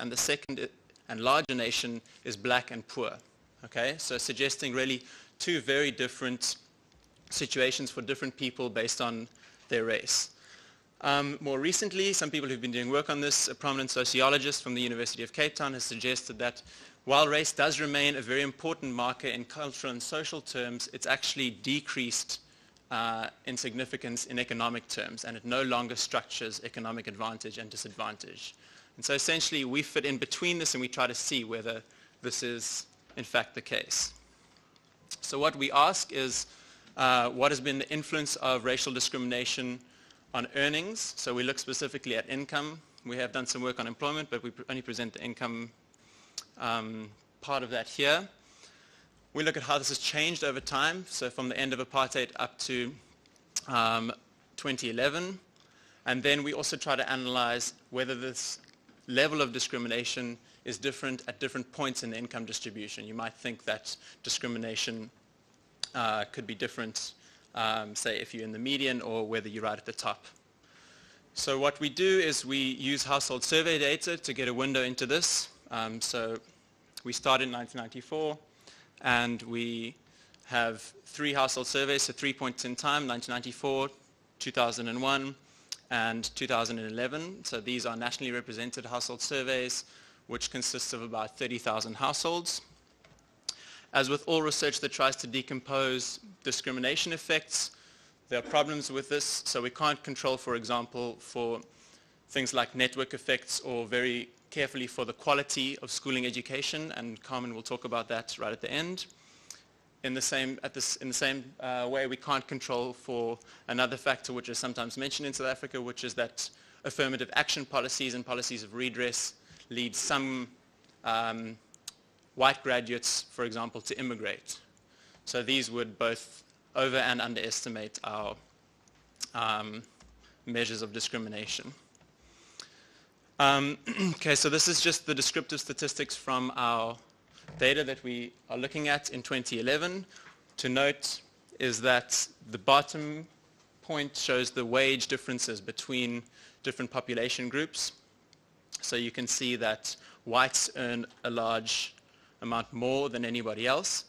and the second and larger nation is black and poor. Okay, so suggesting really two very different situations for different people based on their race. More recently, some people who've been doing work on this, a prominent sociologist from the University of Cape Town has suggested that while race does remain a very important marker in cultural and social terms, it's actually decreased in significance in economic terms, and it no longer structures economic advantage and disadvantage. And so essentially we fit in between this and we try to see whether this is in fact the case. So what we ask is what has been the influence of racial discrimination on earnings. So we look specifically at income. We have done some work on employment, but we only present the income part of that here. We look at how this has changed over time, so from the end of apartheid up to 2011. And then we also try to analyze whether this level of discrimination is different at different points in the income distribution. You might think that discrimination could be different, say if you're in the median or whether you're right at the top. So what we do is we use household survey data to get a window into this. So we started in 1994, and we have 3 household surveys, so 3 points in time, 1994, 2001, and 2011. So these are nationally represented household surveys, which consists of about 30,000 households. As with all research that tries to decompose discrimination effects, there are problems with this. So we can't control, for example, for things like network effects, or very carefully for the quality of schooling education, and Carmen will talk about that right at the end. In the same way, we can't control for another factor which is sometimes mentioned in South Africa, which is that affirmative action policies and policies of redress lead some white graduates, for example, to immigrate. So these would both over and underestimate our measures of discrimination. Okay, so this is just the descriptive statistics from our data that we are looking at in 2011. To note is that the bottom point shows the wage differences between different population groups. So you can see that whites earn a large amount more than anybody else.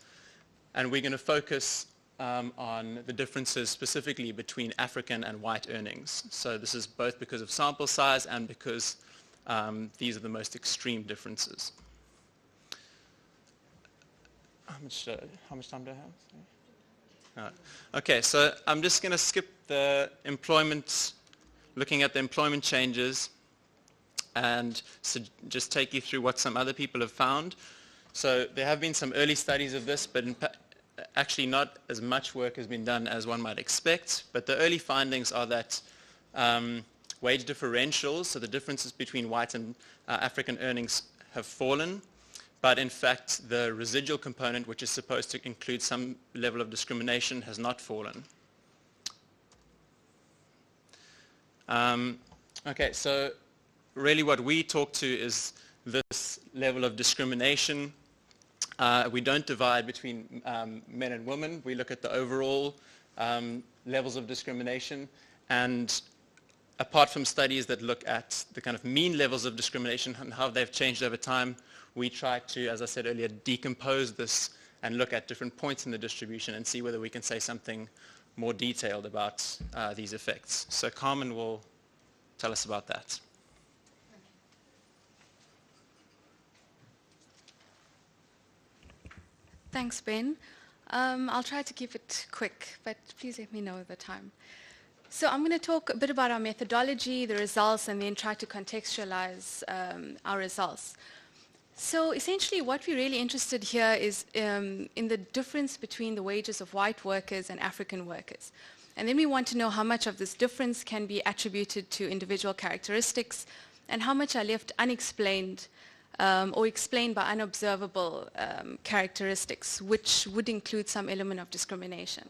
And we're going to focus on the differences specifically between African and white earnings. So this is both because of sample size and because these are the most extreme differences. How much time do I have? Okay, so I'm just going to skip the employment, looking at the employment changes, and just take you through what some other people have found. So there have been some early studies of this, but actually not as much work has been done as one might expect. But the early findings are that wage differentials, so the differences between white and African earnings, have fallen. But in fact, the residual component, which is supposed to include some level of discrimination, has not fallen. Okay, so really what we talk to is this level of discrimination. We don't divide between men and women. We look at the overall levels of discrimination. And apart from studies that look at the kind of mean levels of discrimination and how they've changed over time, we try to, as I said earlier, decompose this and look at different points in the distribution and see whether we can say something more detailed about these effects. So Carmen will tell us about that. Thanks, Ben. I'll try to keep it quick, but please let me know the time. So I'm going to talk a bit about our methodology, the results, and then try to contextualize our results. So essentially what we're really interested here is in the difference between the wages of white workers and African workers. And then we want to know how much of this difference can be attributed to individual characteristics and how much are left unexplained or explained by unobservable characteristics, which would include some element of discrimination.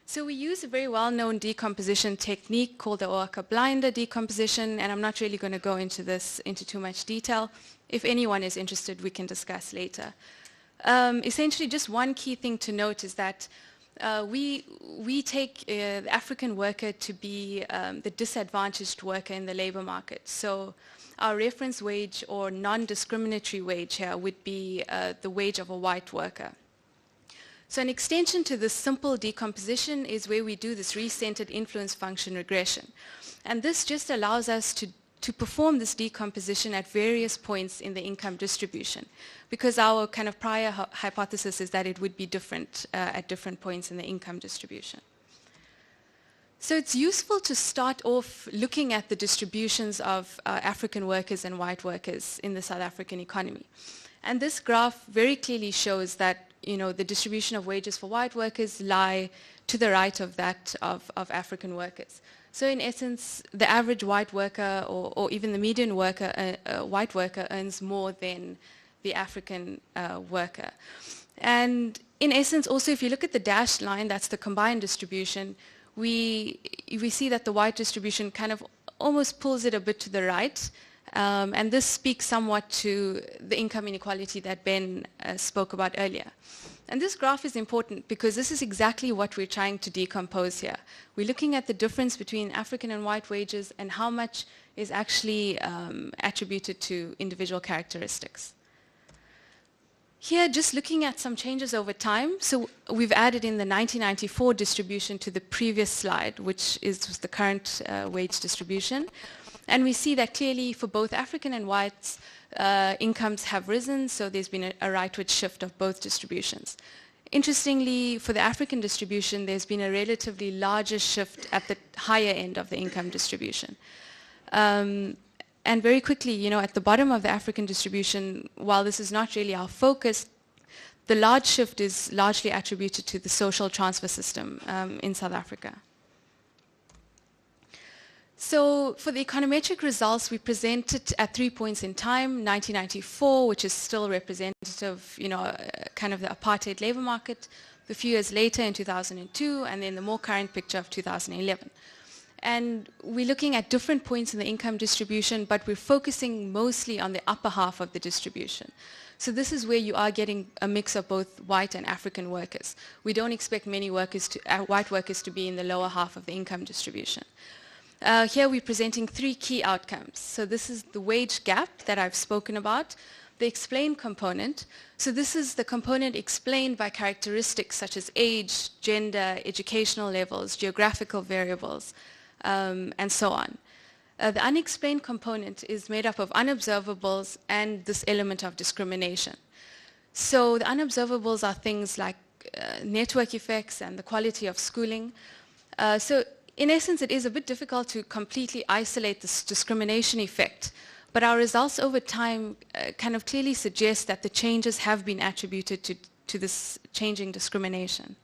So we use a very well-known decomposition technique called the Oaka-Blinder decomposition, and I'm not really going to go into this into too much detail. If anyone is interested, we can discuss later. Essentially, just one key thing to note is that we take the African worker to be the disadvantaged worker in the labor market. So our reference wage or non-discriminatory wage here would be the wage of a white worker. So an extension to this simple decomposition is where we do this resented influence function regression. And this just allows us to perform this decomposition at various points in the income distribution, because our kind of prior hypothesis is that it would be different at different points in the income distribution. So it's useful to start off looking at the distributions of African workers and white workers in the South African economy. And this graph very clearly shows that the distribution of wages for white workers lie to the right of that of African workers. So in essence, the average white worker or even the median worker, white worker earns more than the African worker. And in essence, also if you look at the dashed line, that's the combined distribution, we see that the white distribution kind of almost pulls it a bit to the right. And this speaks somewhat to the income inequality that Ben spoke about earlier. And this graph is important because this is exactly what we're trying to decompose here. We're looking at the difference between African and white wages and how much is actually attributed to individual characteristics. Here, just looking at some changes over time. So we've added in the 1994 distribution to the previous slide, which is the current wage distribution. And we see that clearly for both African and whites, incomes have risen, so there's been a rightward shift of both distributions. Interestingly, for the African distribution, there's been a relatively larger shift at the higher end of the income distribution. And very quickly, at the bottom of the African distribution, while this is not really our focus, the large shift is largely attributed to the social transfer system in South Africa. So for the econometric results, we presented at 3 points in time: 1994, which is still representative, kind of the apartheid labor market, a few years later in 2002, and then the more current picture of 2011. And we're looking at different points in the income distribution, but we're focusing mostly on the upper half of the distribution. So this is where you are getting a mix of both white and African workers. We don't expect many white workers to be in the lower half of the income distribution. Here we're presenting 3 key outcomes. So this is the wage gap that I've spoken about, the explained component. So this is the component explained by characteristics such as age, gender, educational levels, geographical variables, and so on. The unexplained component is made up of unobservables and this element of discrimination. So the unobservables are things like network effects and the quality of schooling. So in essence, it is a bit difficult to completely isolate this discrimination effect, but our results over time kind of clearly suggest that the changes have been attributed to this changing discrimination.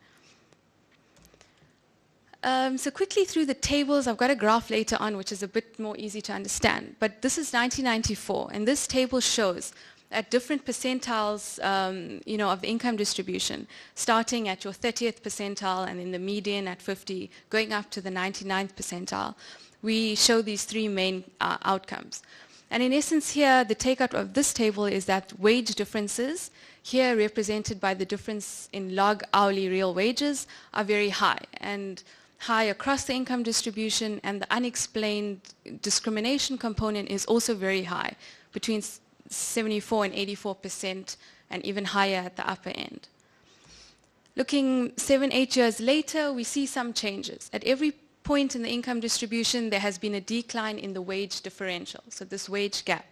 So quickly through the tables, I've got a graph later on which is a bit more easy to understand, but this is 1994, and this table shows at different percentiles, of the income distribution, starting at your 30th percentile and then the median at 50, going up to the 99th percentile. We show these 3 main outcomes. And in essence here, the takeout of this table is that wage differences, here represented by the difference in log hourly real wages, are very high, and high across the income distribution, and the unexplained discrimination component is also very high, between 74 and 84%, and even higher at the upper end. Looking 7-8 years later, we see some changes. At every point in the income distribution, there has been a decline in the wage differential, so this wage gap.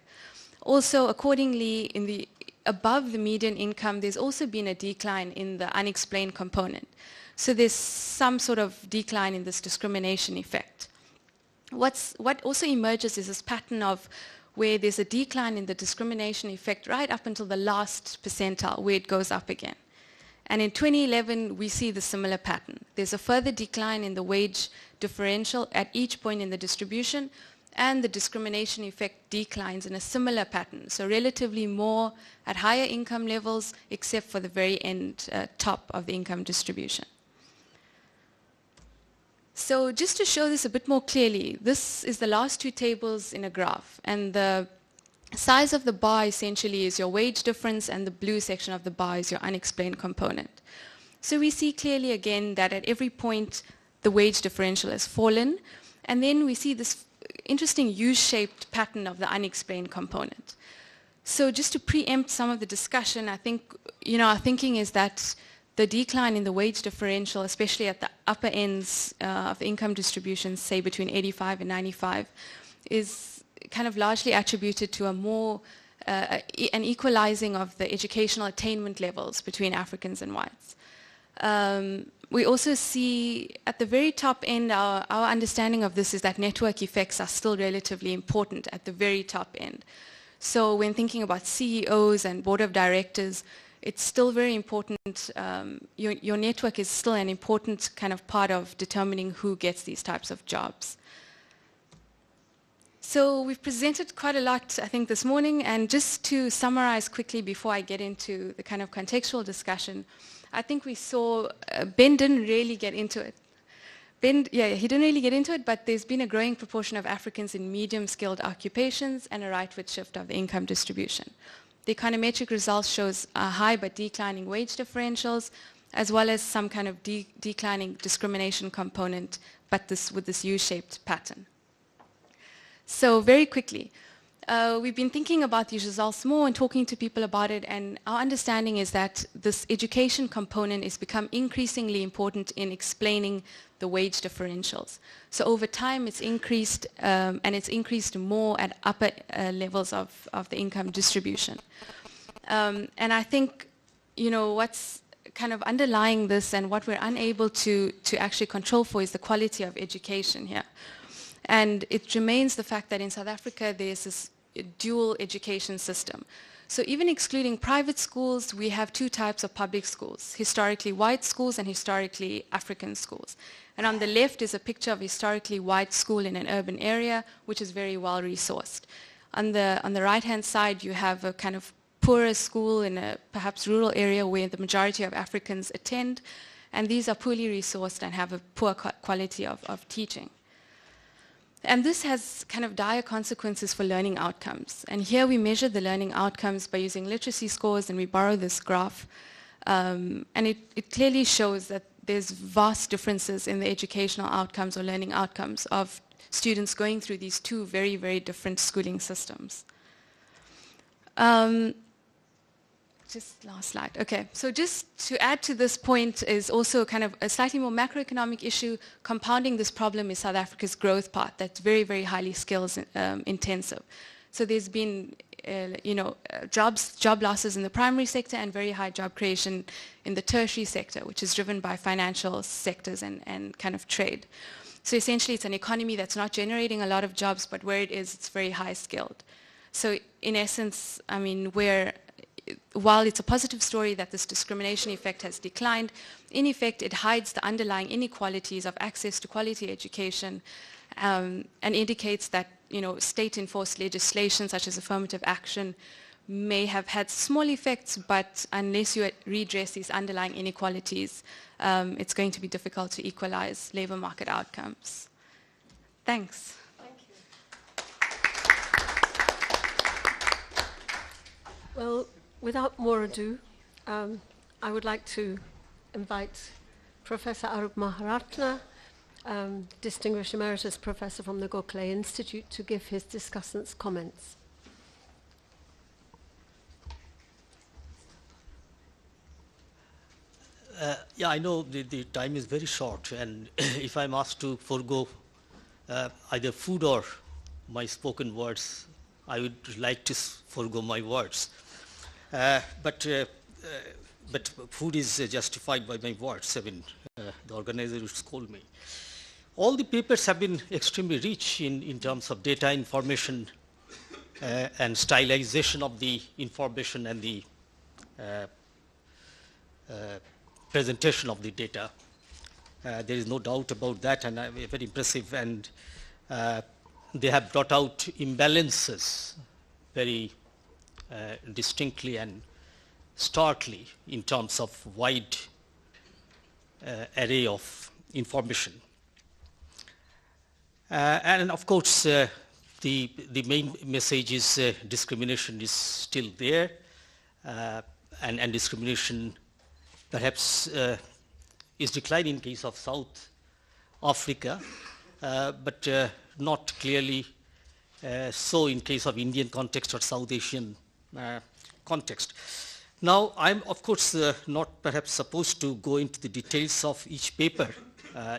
Also, accordingly, above the median income, there's also been a decline in the unexplained component. So there's some sort of decline in this discrimination effect. What also emerges is this pattern of where there's a decline in the discrimination effect right up until the last percentile, where it goes up again. And in 2011, we see the similar pattern. There's a further decline in the wage differential at each point in the distribution, and the discrimination effect declines in a similar pattern. So relatively more at higher income levels, except for the very end top of the income distribution. So just to show this a bit more clearly, this is the last 2 tables in a graph, and the size of the bar essentially is your wage difference, and the blue section of the bar is your unexplained component. So we see clearly again that at every point the wage differential has fallen, and then we see this interesting U-shaped pattern of the unexplained component. So just to preempt some of the discussion, I think, our thinking is that the decline in the wage differential, especially at the upper ends of the income distribution, say between 85 and 95, is kind of largely attributed to an equalizing of the educational attainment levels between Africans and whites. We also see at the very top end, our understanding of this is that network effects are still relatively important at the very top end. So when thinking about CEOs and board of directors, it's still very important. Your network is still an important kind of part of determining who gets these types of jobs. So we've presented quite a lot, I think, this morning, and just to summarize quickly before I get into the kind of contextual discussion, I think we saw Ben didn't really get into it. He didn't really get into it, but there's been a growing proportion of Africans in medium-skilled occupations and a rightward shift of the income distribution. The econometric results shows high but declining wage differentials, as well as some kind of declining discrimination component, but with this U-shaped pattern. So very quickly, we've been thinking about these results more and talking to people about it, and our understanding is that this education component has become increasingly important in explaining the wage differentials. So over time it's increased, and it's increased more at upper levels of the income distribution. And I think, what's kind of underlying this and what we're unable to actually control for is the quality of education here. And it remains the fact that in South Africa there's this dual education system. So even excluding private schools, we have two types of public schools, historically white schools and historically African schools. And on the left is a picture of a historically white school in an urban area, which is very well resourced. On the right-hand side, you have a kind of poorer school in a perhaps rural area where the majority of Africans attend, and these are poorly resourced and have a poor quality of teaching. And this has kind of dire consequences for learning outcomes. And here we measure the learning outcomes by using literacy scores, and we borrow this graph. And it clearly shows that there's vast differences in the educational outcomes or learning outcomes of students going through these two very, very different schooling systems. Just last slide. Okay, so just to add to this point is also kind of a slightly more macroeconomic issue. Compounding this problem is South Africa's growth path that's very, very highly skills intensive. So there's been, job losses in the primary sector and very high job creation in the tertiary sector, which is driven by financial sectors and kind of trade. So essentially it's an economy that's not generating a lot of jobs, but where it is, it's very high skilled. So in essence, I mean, while it's a positive story that this discrimination effect has declined, in effect it hides the underlying inequalities of access to quality education, and indicates that state-enforced legislation such as affirmative action may have had small effects, but unless you redress these underlying inequalities, it's going to be difficult to equalize labor market outcomes. Thanks. Well, without more ado, I would like to invite Professor Arup Maharatna, Distinguished Emeritus Professor from the Gokhale Institute, to give his discussant's comments. I know the time is very short, and if I'm asked to forego either food or my spoken words, I would like to forego my words. But food is justified by my words. I mean, the organizer would scold me. All the papers have been extremely rich in terms of data information and stylization of the information and the presentation of the data. There is no doubt about that, and very impressive. And they have brought out imbalances very distinctly and starkly in terms of wide array of information. And of course, the main message is discrimination is still there, and discrimination perhaps is declining in case of South Africa, but not clearly so in case of Indian context or South Asian context. Now, I'm of course not perhaps supposed to go into the details of each paper,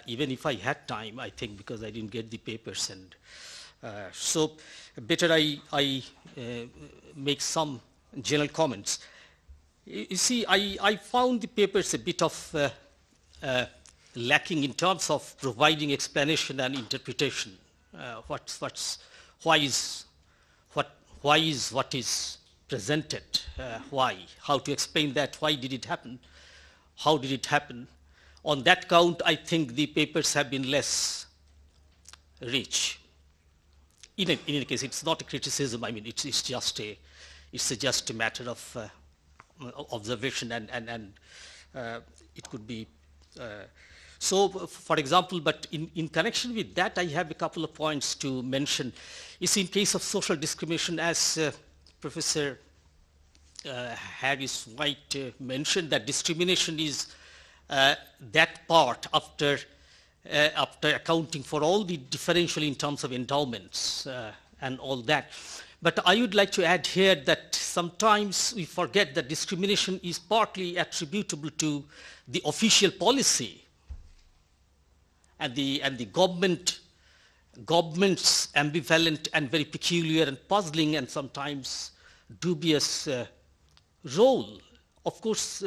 even if I had time, I think, because I didn't get the papers, and so better I make some general comments. You see, I found the papers a bit of lacking in terms of providing explanation and interpretation. Why is what is presented? Why? How to explain that? Why did it happen? How did it happen? On that count, I think the papers have been less rich. In any case, it's not a criticism. I mean, it's just a matter of observation, and it could be. So, for example, but in connection with that, I have a couple of points to mention. You see, in case of social discrimination, as Professor Harris White mentioned, that discrimination is that part after accounting for all the differential in terms of endowments and all that. But I would like to add here that sometimes we forget that discrimination is partly attributable to the official policy and the government's ambivalent and very peculiar and puzzling and sometimes dubious role, of course,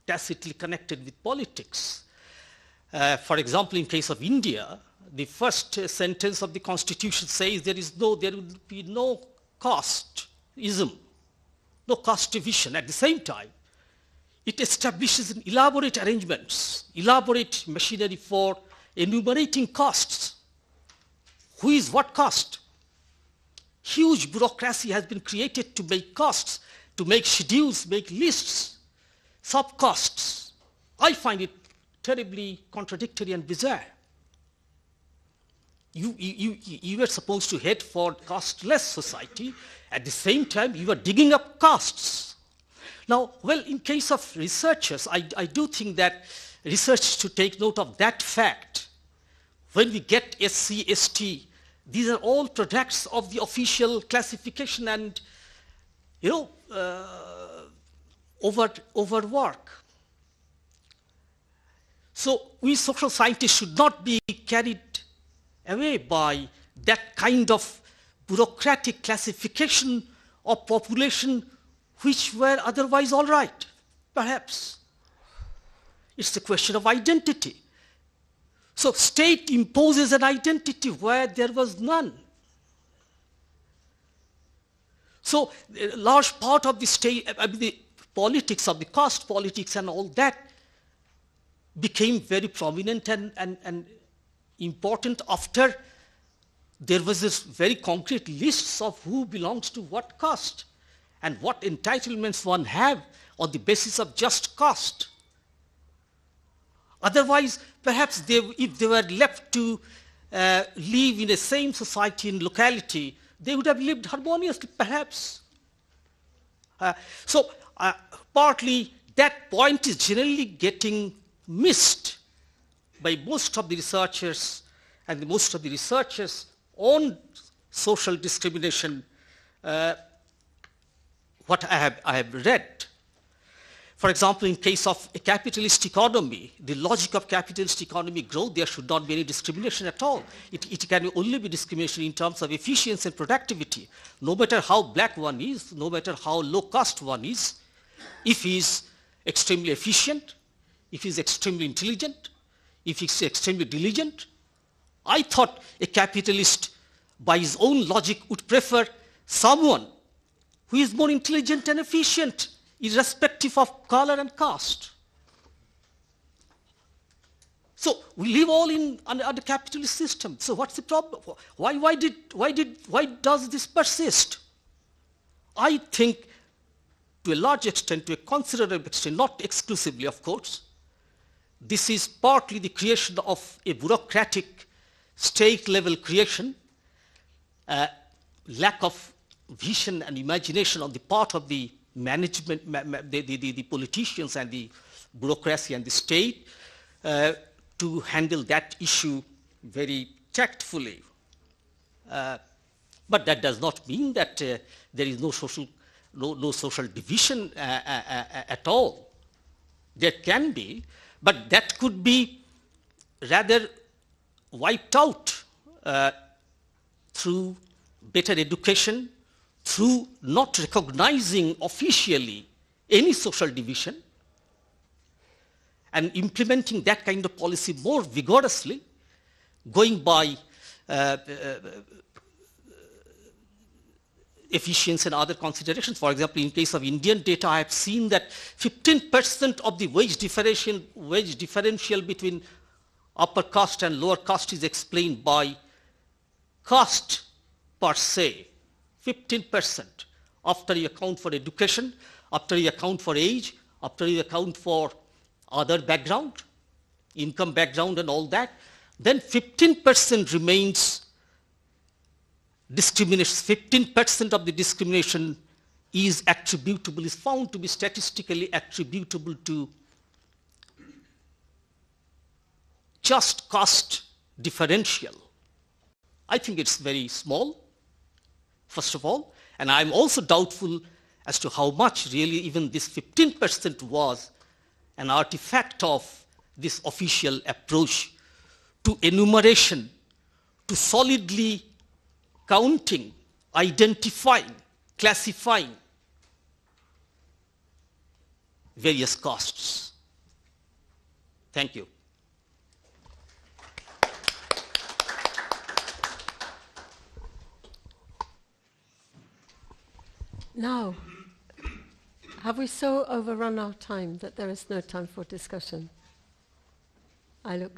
tacitly connected with politics. For example, in case of India, the first sentence of the Constitution says there will be no casteism, no caste division. At the same time, it establishes elaborate arrangements, elaborate machinery for enumerating castes. Who is what caste? Huge bureaucracy has been created to make castes, to make schedules, make lists, subcastes. I find it terribly contradictory and bizarre. You were supposed to head for casteless society. At the same time, you are digging up castes. Now, well, in case of researchers, I do think that research should take note of that fact. When we get SC, ST, these are all products of the official classification and, overwork. So we social scientists should not be carried away by that kind of bureaucratic classification of population which were otherwise all right, perhaps. It's a question of identity. So state imposes an identity where there was none. So a large part of the state, the politics of the caste politics and all that became very prominent and important after there was this very concrete lists of who belongs to what caste and what entitlements one have on the basis of just caste. Otherwise, perhaps if they were left to live in the same society and locality, they would have lived harmoniously, perhaps. So partly that point is generally getting missed by most of the researchers, and most of the researchers on social discrimination, what I have read. For example, in case of a capitalist economy, the logic of capitalist economy growth, there should not be any discrimination at all. It can only be discrimination in terms of efficiency and productivity. No matter how black one is, no matter how low caste one is, if he is extremely efficient, if he is extremely intelligent, if he is extremely diligent, I thought a capitalist, by his own logic, would prefer someone who is more intelligent and efficient, irrespective of color and caste. So we live all in under capitalist system. So what's the problem? Why does this persist? I think, to a large extent, to a considerable extent, not exclusively, of course, this is partly the creation of a bureaucratic state-level creation, lack of vision and imagination on the part of the management, the politicians and the bureaucracy and the state to handle that issue very tactfully. But that does not mean that there is no social division at all. There can be, but that could be rather wiped out through better education, through not recognizing officially any social division, and implementing that kind of policy more vigorously, going by efficiency and other considerations. For example, in case of Indian data, I have seen that 15% of the wage differential between upper caste and lower caste is explained by caste per se. 15%. After you account for education, after you account for age, after you account for other background, income background and all that, then 15% remains discrimination. 15% of the discrimination is found to be statistically attributable to just caste differential. I think it's very small, first of all, and I'm also doubtful as to how much really even this 15% was an artifact of this official approach to enumeration, to solidly counting, identifying, classifying various costs. Thank you. Now, have we so overrun our time that there is no time for discussion? I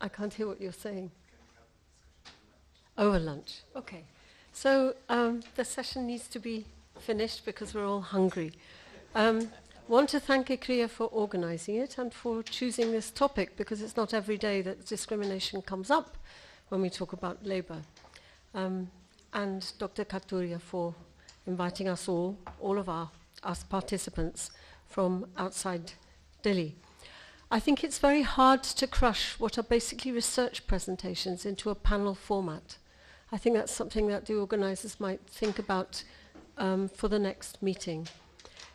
can't hear what you're saying. Over lunch. Okay. So the session needs to be finished because we're all hungry. Want to thank ICRIER for organizing it and for choosing this topic, because it's not every day that discrimination comes up when we talk about labor. And Dr. Kathuria for inviting us all of us participants from outside Delhi. I think it's very hard to crush what are basically research presentations into a panel format. I think that's something that the organizers might think about for the next meeting.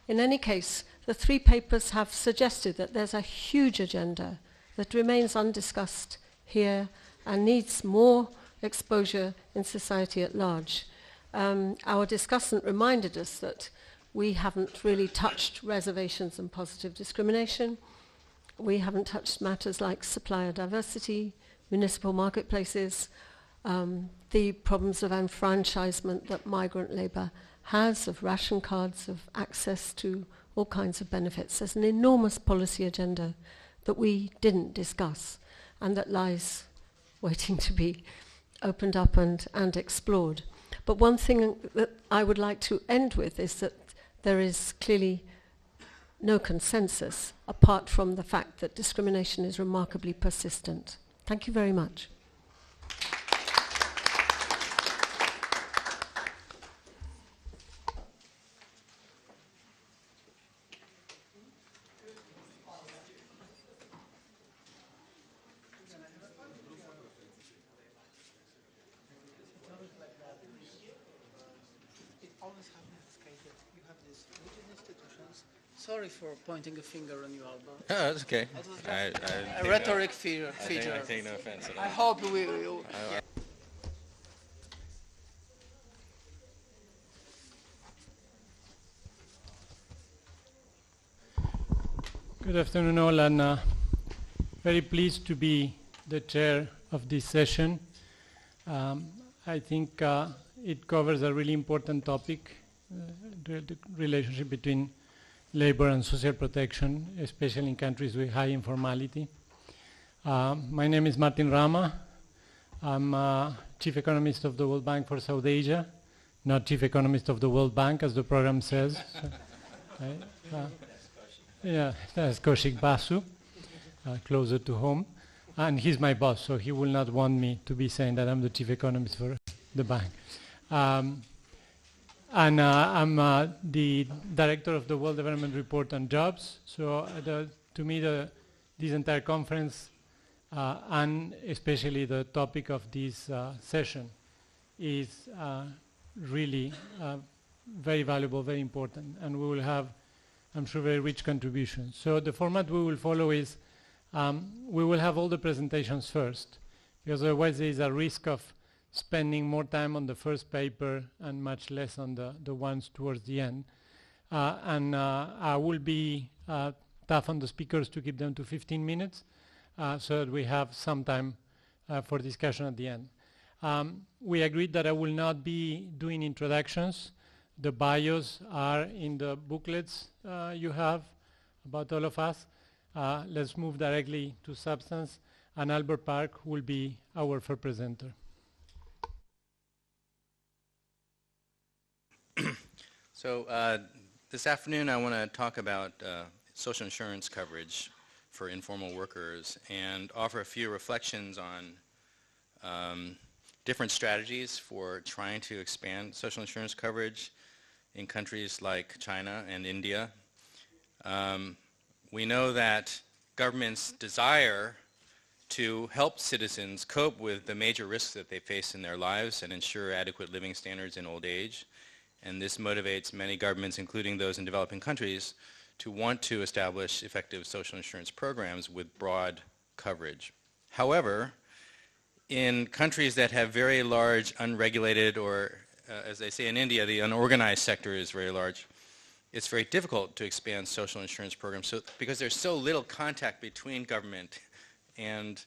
In any case, the three papers have suggested that there's a huge agenda that remains undiscussed here and needs more exposure in society at large. Our discussant reminded us that we haven't really touched reservations and positive discrimination. We haven't touched matters like supplier diversity, municipal marketplaces, the problems of enfranchisement that migrant labor has, of ration cards, of access to all kinds of benefits. There's an enormous policy agenda that we didn't discuss and that lies waiting to be opened up and explored. But one thing that I would like to end with is that there is clearly no consensus apart from the fact that discrimination is remarkably persistent. Thank you very much. Sorry for pointing a finger on you, Alba. Oh, that's okay. It was just a rhetoric feature. I take no offense at all. I hope we will. Good afternoon all, and very pleased to be the chair of this session. I think it covers a really important topic, the relationship between labor and social protection, especially in countries with high informality. My name is Martin Rama. I'm Chief Economist of the World Bank for South Asia, not Chief Economist of the World Bank, as the program says. Yeah, that's Kaushik Basu, closer to home. And he's my boss, so he will not want me to be saying that I'm the Chief Economist for the bank. And I'm the director of the World Development Report on Jobs. So to me, this entire conference and especially the topic of this session is really very valuable, very important, and we will have, I'm sure, very rich contributions. So the format we will follow is we will have all the presentations first, because otherwise there is a risk of spending more time on the first paper and much less on the ones towards the end. And I will be tough on the speakers to keep them to 15 minutes so that we have some time for discussion at the end. We agreed that I will not be doing introductions. The bios are in the booklets you have about all of us. Let's move directly to substance, and Albert Park will be our first presenter. So this afternoon I want to talk about social insurance coverage for informal workers and offer a few reflections on different strategies for trying to expand social insurance coverage in countries like China and India. We know that governments desire to help citizens cope with the major risks that they face in their lives and ensure adequate living standards in old age. And this motivates many governments, including those in developing countries, to want to establish effective social insurance programs with broad coverage. However, in countries that have very large unregulated, or as they say in India, the unorganized sector is very large, it's very difficult to expand social insurance programs because there's so little contact between government and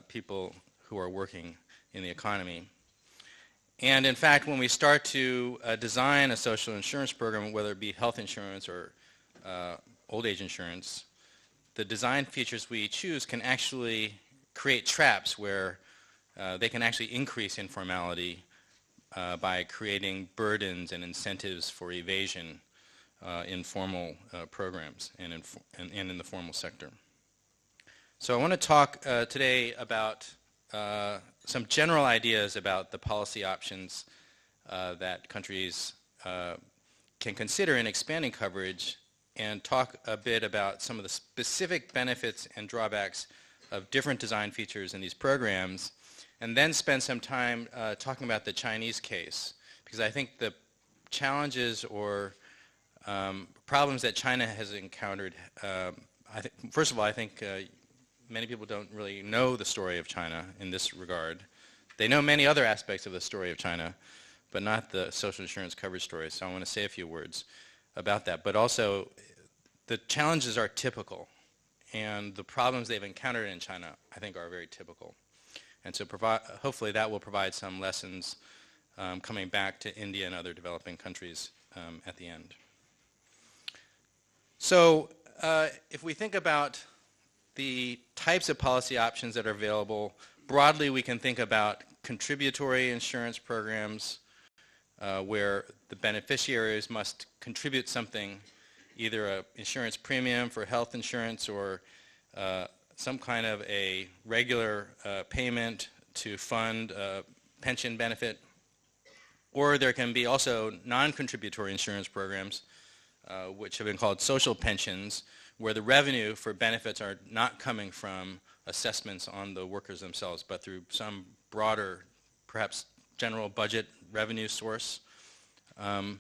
people who are working in the economy. And in fact, when we start to design a social insurance program, whether it be health insurance or old age insurance, the design features we choose can actually create traps where they can actually increase informality by creating burdens and incentives for evasion in formal programs and in the formal sector. So I want to talk today about some general ideas about the policy options that countries can consider in expanding coverage, and talk a bit about some of the specific benefits and drawbacks of different design features in these programs, and then spend some time talking about the Chinese case, because I think the challenges or problems that China has encountered, first of all, I think many people don't really know the story of China in this regard. They know many other aspects of the story of China, but not the social insurance coverage story. So I want to say a few words about that. But also, the challenges are typical, and the problems they've encountered in China, I think, are very typical. And so hopefully that will provide some lessons coming back to India and other developing countries at the end. So if we think about the types of policy options that are available, broadly we can think about contributory insurance programs where the beneficiaries must contribute something, either an insurance premium for health insurance or some kind of a regular payment to fund a pension benefit. Or there can be also non-contributory insurance programs which have been called social pensions, where the revenue for benefits are not coming from assessments on the workers themselves, but through some broader, perhaps general budget revenue source. For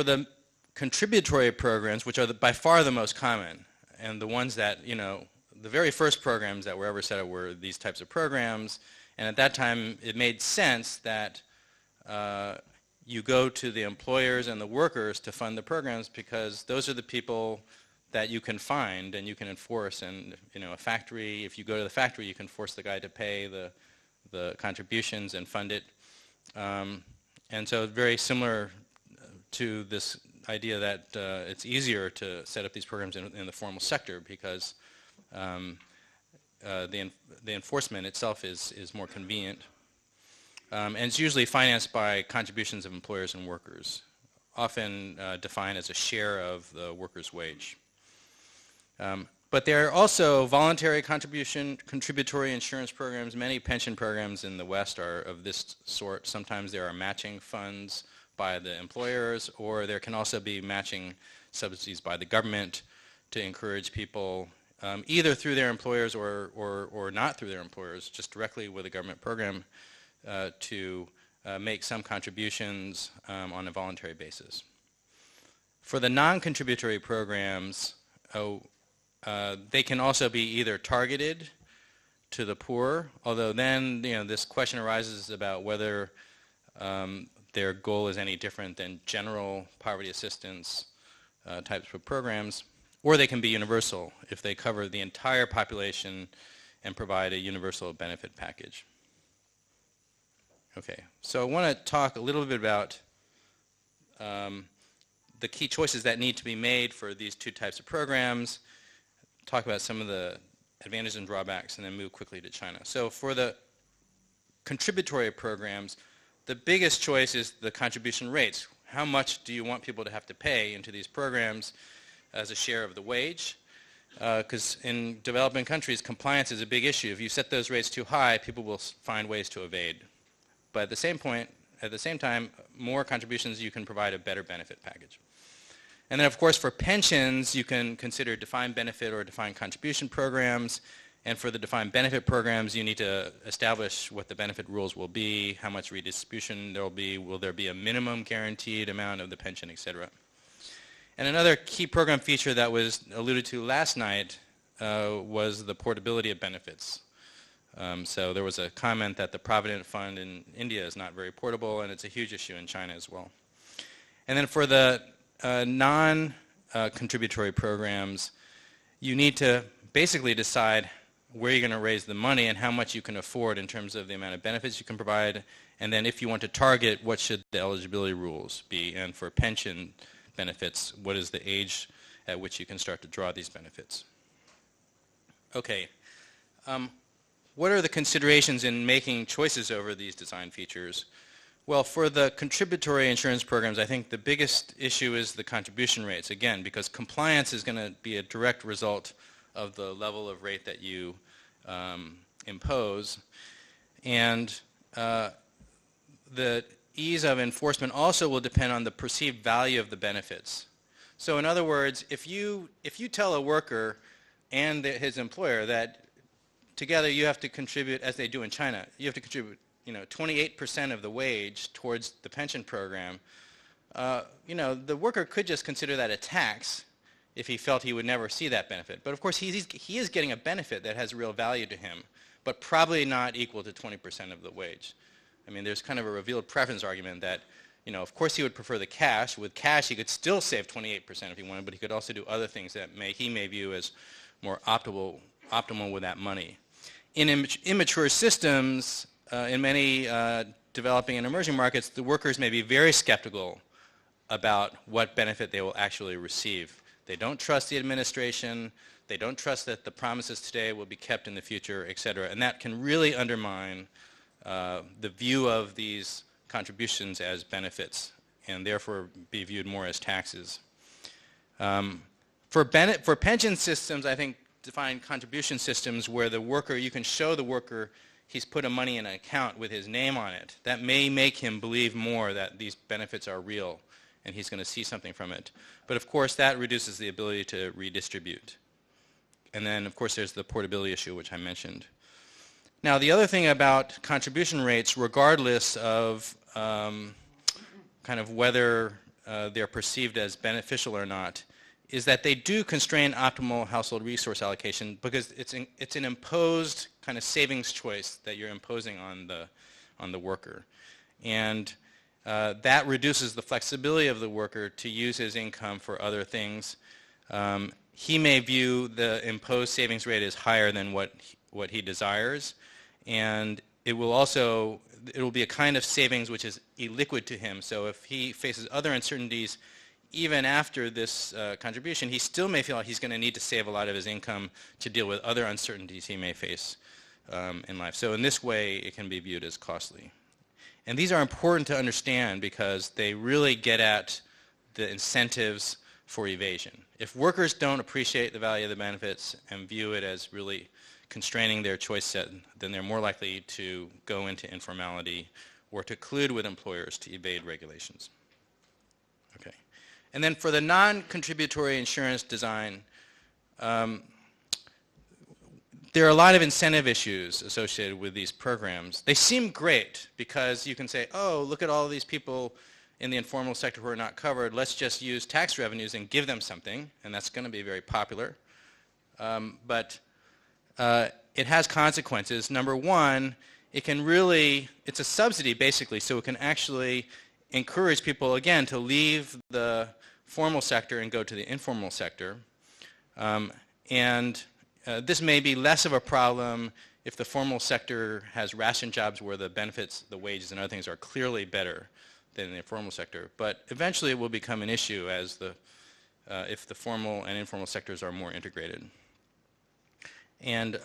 the contributory programs, which are by far the most common, and the ones that, the very first programs that were ever set up were these types of programs, and at that time it made sense that you go to the employers and the workers to fund the programs, because those are the people that you can find and you can enforce. And a factory, if you go to the factory, you can force the guy to pay the contributions and fund it. And so very similar to this idea that it's easier to set up these programs in the formal sector, because the enforcement itself is more convenient. And it's usually financed by contributions of employers and workers, often defined as a share of the worker's wage. But there are also voluntary contributory insurance programs. Many pension programs in the West are of this sort. Sometimes there are matching funds by the employers, or there can also be matching subsidies by the government to encourage people either through their employers or not through their employers, just directly with a government program to make some contributions on a voluntary basis. For the non-contributory programs, they can also be either targeted to the poor, although then this question arises about whether their goal is any different than general poverty assistance types of programs, or they can be universal if they cover the entire population and provide a universal benefit package. Okay, so I want to talk a little bit about the key choices that need to be made for these two types of programs, talk about some of the advantages and drawbacks, and then move quickly to China. So for the contributory programs, the biggest choice is the contribution rates. How much do you want people to have to pay into these programs as a share of the wage? Because in developing countries, compliance is a big issue. If you set those rates too high, people will find ways to evade. But at the same time, more contributions, you can provide a better benefit package. And then, of course, for pensions, you can consider defined benefit or defined contribution programs. And for the defined benefit programs, you need to establish what the benefit rules will be, how much redistribution there will there be a minimum guaranteed amount of the pension, et cetera. And another key program feature that was alluded to last night was the portability of benefits. So there was a comment that the Provident Fund in India is not very portable, and it's a huge issue in China as well. And then for the non-contributory programs, you need to basically decide where you're going to raise the money and how much you can afford in terms of the amount of benefits you can provide. And then if you want to target, what should the eligibility rules be? And for pension benefits, what is the age at which you can start to draw these benefits? Okay. What are the considerations in making choices over these design features? Well, for the contributory insurance programs, I think the biggest issue is the contribution rates, again, because compliance is going to be a direct result of the level of rate that you impose. And the ease of enforcement also will depend on the perceived value of the benefits. So in other words, if you tell a worker and his employer that together you have to contribute, as they do in China, you have to contribute 28% of the wage towards the pension program, the worker could just consider that a tax if he felt he would never see that benefit. But of course, he is getting a benefit that has real value to him, but probably not equal to 20% of the wage. I mean, there's kind of a revealed preference argument that, of course he would prefer the cash. With cash, he could still save 28% if he wanted, but he could also do other things that he may view as more optimal with that money. In immature systems, in many developing and emerging markets, the workers may be very skeptical about what benefit they will actually receive. They don't trust the administration. They don't trust that the promises today will be kept in the future, et cetera. And that can really undermine the view of these contributions as benefits and therefore be viewed more as taxes. For pension systems, I think defined contribution systems where the worker, you can show the worker he's put a money in an account with his name on it. That may make him believe more that these benefits are real and he's going to see something from it. But of course that reduces the ability to redistribute. And then of course there's the portability issue, which I mentioned. Now the other thing about contribution rates, regardless of kind of whether they're perceived as beneficial or not, is that they do constrain optimal household resource allocation because it's an imposed kind of savings choice that you're imposing on the worker. And that reduces the flexibility of the worker to use his income for other things. He may view the imposed savings rate as higher than what he desires, and it will be a kind of savings which is illiquid to him. So if he faces other uncertainties, even after this contribution, he still may feel like he's going to need to save a lot of his income to deal with other uncertainties he may face in life. So in this way, it can be viewed as costly. And these are important to understand because they really get at the incentives for evasion. If workers don't appreciate the value of the benefits and view it as really constraining their choice set, then they're more likely to go into informality or to collude with employers to evade regulations. Okay. And then for the non-contributory insurance design, there are a lot of incentive issues associated with these programs. They seem great because you can say, oh, look at all these people in the informal sector who are not covered. Let's just use tax revenues and give them something, and that's going to be very popular. But it has consequences. Number one, it's a subsidy basically, so it can actually encourage people, again, to leave the formal sector and go to the informal sector. This may be less of a problem if the formal sector has ration jobs where the benefits, the wages, and other things are clearly better than in the informal sector. But eventually it will become an issue as if the formal and informal sectors are more integrated. And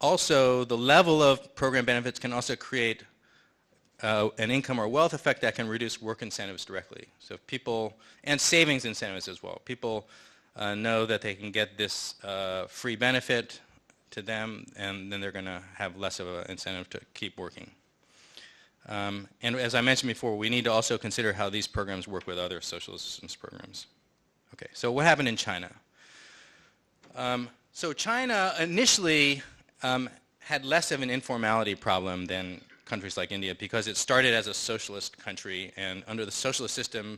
also, the level of program benefits can also create an income or wealth effect that can reduce work incentives directly. So people, and savings incentives as well. People know that they can get this free benefit to them, and then they're going to have less of an incentive to keep working. And as I mentioned before, we need to also consider how these programs work with other social assistance programs. Okay, so what happened in China? So China initially had less of an informality problem than countries like India because it started as a socialist country, and under the socialist system,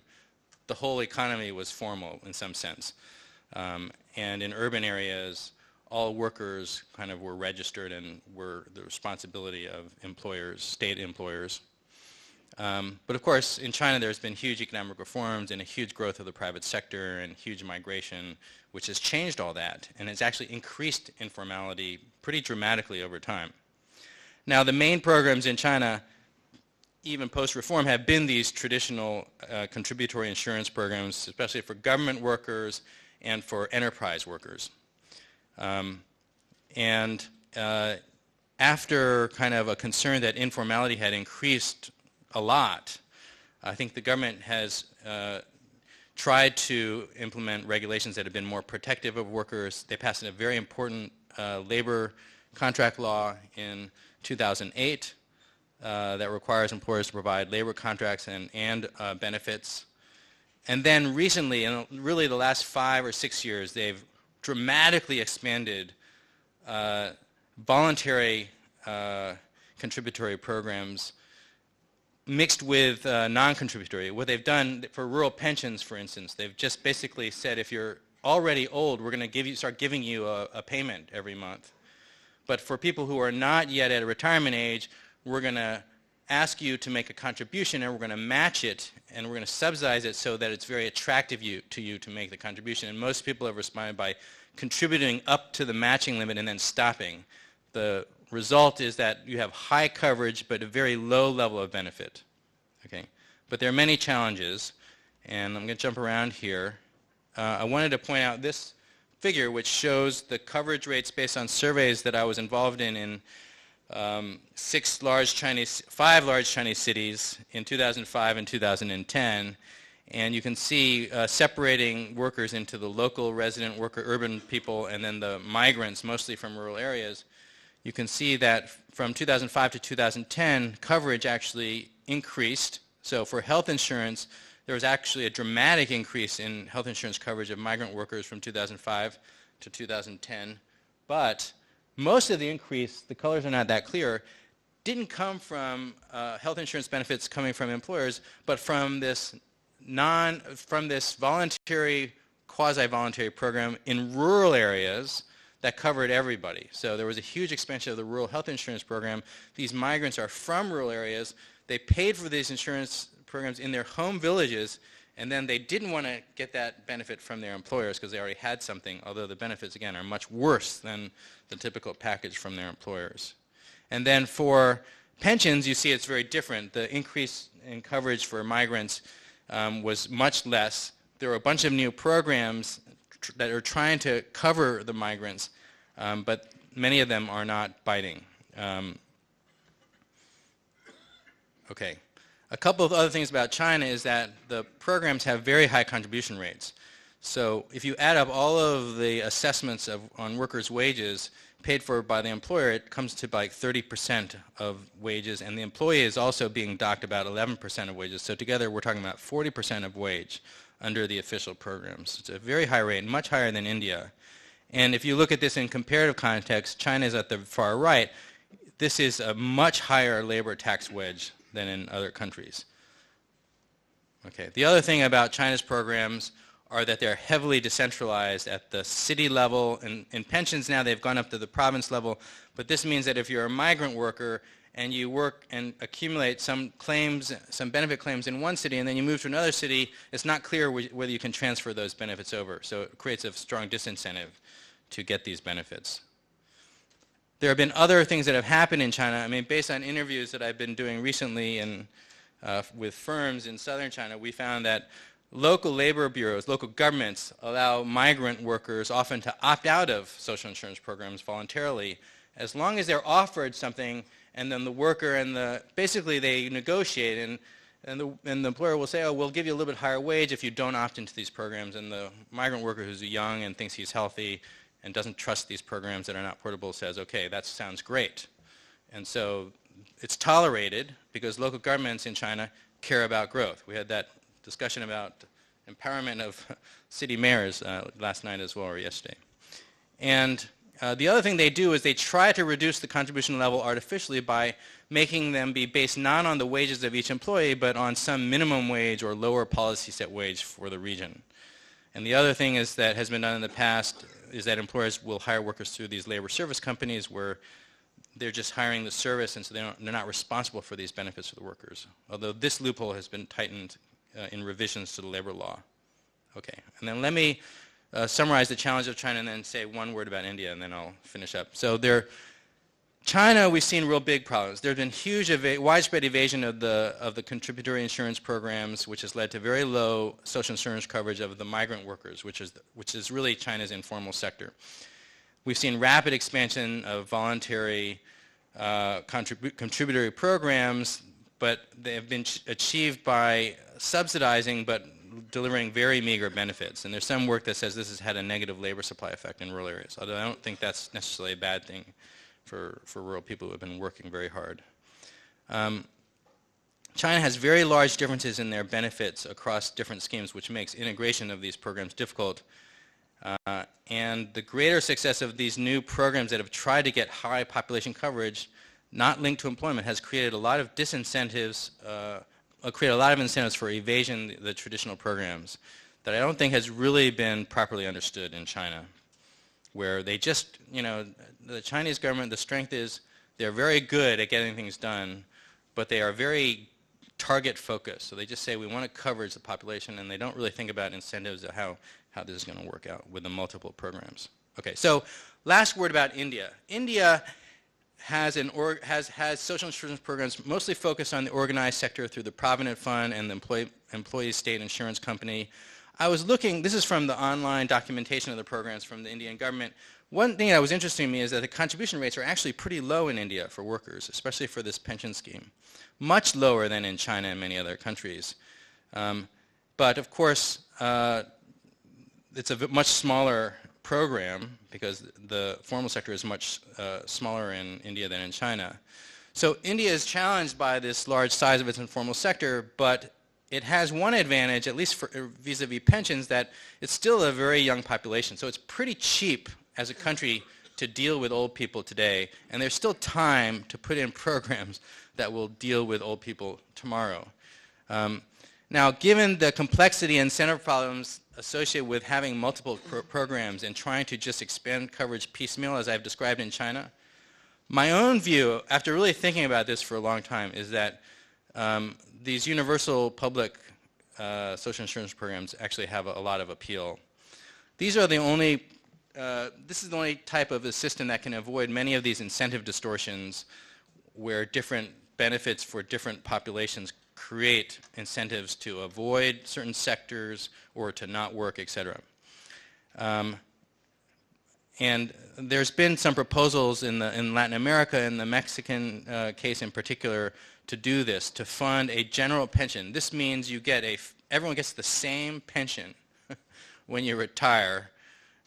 the whole economy was formal in some sense. And in urban areas, all workers kind of were registered and were the responsibility of employers, state employers. But of course, in China, there's been huge economic reforms and a huge growth of the private sector and huge migration, which has changed all that, and has actually increased informality pretty dramatically over time. Now, the main programs in China, even post-reform, have been these traditional contributory insurance programs, especially for government workers and for enterprise workers. After kind of a concern that informality had increased a lot, I think the government has tried to implement regulations that have been more protective of workers. They passed a very important labor contract law in 2008 that requires employers to provide labor contracts and benefits. And then recently, in really the last 5 or 6 years, they've dramatically expanded voluntary contributory programs mixed with non-contributory. What they've done for rural pensions, for instance, they've just basically said if you're already old, we're going to start giving you a payment every month. But for people who are not yet at a retirement age, we're going to ask you to make a contribution, and we're going to match it, and we're going to subsidize it so that it's very attractive to you to make the contribution. And most people have responded by contributing up to the matching limit and then stopping. The result is that you have high coverage but a very low level of benefit. Okay, but there are many challenges, and I'm going to jump around here. I wanted to point out this figure which shows the coverage rates based on surveys that I was involved in 5 large Chinese cities in 2005 and 2010. And you can see separating workers into the local resident worker, urban people, and then the migrants, mostly from rural areas. You can see that from 2005 to 2010, coverage actually increased. So for health insurance, there was actually a dramatic increase in health insurance coverage of migrant workers from 2005 to 2010. But most of the increase, the colors are not that clear, didn't come from health insurance benefits coming from employers, but from this voluntary, quasi-voluntary program in rural areas that covered everybody. So there was a huge expansion of the rural health insurance program. These migrants are from rural areas. They paid for these insurance programs in their home villages, and then they didn't want to get that benefit from their employers because they already had something, although the benefits, again, are much worse than the typical package from their employers. And then for pensions, you see it's very different. The increase in coverage for migrants was much less. There were a bunch of new programs that are trying to cover the migrants, but many of them are not biting. Okay. A couple of other things about China is that the programs have very high contribution rates. So if you add up all of the assessments on workers' wages paid for by the employer, it comes to like 30% of wages, and the employee is also being docked about 11% of wages. So together we're talking about 40% of wage under the official programs. It's a very high rate, much higher than India. And if you look at this in comparative context, China is at the far right. This is a much higher labor tax wedge than in other countries. Okay. The other thing about China's programs are that they're heavily decentralized at the city level. In pensions now they've gone up to the province level, but this means that if you're a migrant worker and you work and accumulate some claims, some benefit claims in one city, and then you move to another city, it's not clear whether you can transfer those benefits over. So it creates a strong disincentive to get these benefits. There have been other things that have happened in China. I mean, based on interviews that I've been doing recently with firms in southern China, we found that local labor bureaus, local governments allow migrant workers often to opt out of social insurance programs voluntarily as long as they're offered something, and then the worker and basically they negotiate, and the employer will say, oh, we'll give you a little bit higher wage if you don't opt into these programs, and the migrant worker who's young and thinks he's healthy and doesn't trust these programs that are not portable says, okay, that sounds great. And so it's tolerated because local governments in China care about growth. We had that discussion about empowerment of city mayors last night as well, or yesterday. And the other thing they do is they try to reduce the contribution level artificially by making them be based not on the wages of each employee, but on some minimum wage or lower policy set wage for the region. And the other thing is that has been done in the past is that employers will hire workers through these labor service companies where they're just hiring the service, and so they're not responsible for these benefits for the workers. Although this loophole has been tightened in revisions to the labor law. Okay, and then let me summarize the challenge of China and then say one word about India, and then I'll finish up. So China, we've seen real big problems. There have been huge, widespread evasion of the contributory insurance programs, which has led to very low social insurance coverage of the migrant workers, which is really China's informal sector. We've seen rapid expansion of voluntary contributory programs, but they have been achieved by subsidizing but delivering very meager benefits. And there's some work that says this has had a negative labor supply effect in rural areas, although I don't think that's necessarily a bad thing for rural people who have been working very hard. China has very large differences in their benefits across different schemes, which makes integration of these programs difficult. And the greater success of these new programs that have tried to get high population coverage, not linked to employment, has created a lot of disincentives, created a lot of incentives for evasion the traditional programs that I don't think has really been properly understood in China, where they just, the Chinese government, the strength is they're very good at getting things done, but they are very target focused. So they just say we want to coverage the population, and they don't really think about incentives of how this is going to work out with the multiple programs. Okay, so last word about India. India has social insurance programs mostly focused on the organized sector through the Provident Fund and the Employee State Insurance Company. I was looking, this is from the online documentation of the programs from the Indian government. One thing that was interesting to me is that the contribution rates are actually pretty low in India for workers, especially for this pension scheme. Much lower than in China and many other countries. But of course, it's a much smaller program because the formal sector is much smaller in India than in China. So India is challenged by this large size of its informal sector, but it has one advantage, at least for vis-a-vis pensions, that it's still a very young population. So it's pretty cheap as a country to deal with old people today, and there's still time to put in programs that will deal with old people tomorrow. Now, given the complexity and incentive problems associated with having multiple programs and trying to just expand coverage piecemeal, as I've described in China, my own view, after really thinking about this for a long time, is that these universal public social insurance programs actually have a lot of appeal. These are the only, this is the only type of a system that can avoid many of these incentive distortions where different benefits for different populations create incentives to avoid certain sectors or to not work, etc. And there's been some proposals in Latin America, in the Mexican case in particular, to do this, to fund a general pension. This means you get everyone gets the same pension when you retire,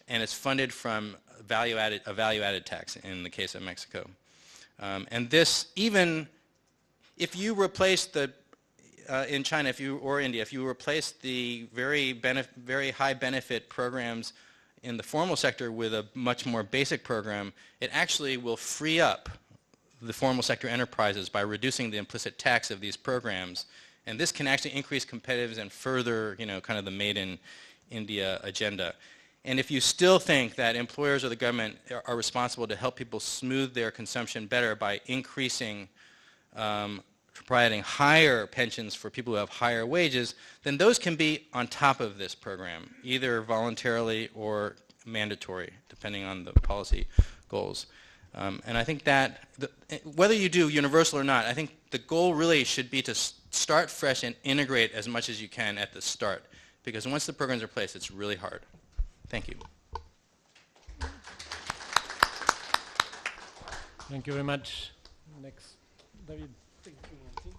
and it's funded from a value-added tax in the case of Mexico. And this, even if you replace in China or India, if you replace the very high benefit programs in the formal sector with a much more basic program, it actually will free up the formal sector enterprises by reducing the implicit tax of these programs. And this can actually increase competitiveness and further, kind of the Made in India agenda. And if you still think that employers or the government are responsible to help people smooth their consumption better by increasing, providing higher pensions for people who have higher wages, then those can be on top of this program, either voluntarily or mandatory, depending on the policy goals. And I think that, whether you do universal or not, I think the goal really should be to start fresh and integrate as much as you can at the start. Because once the programs are in place, it's really hard. Thank you. Thank you very much. Next, David. Thank you, Martin.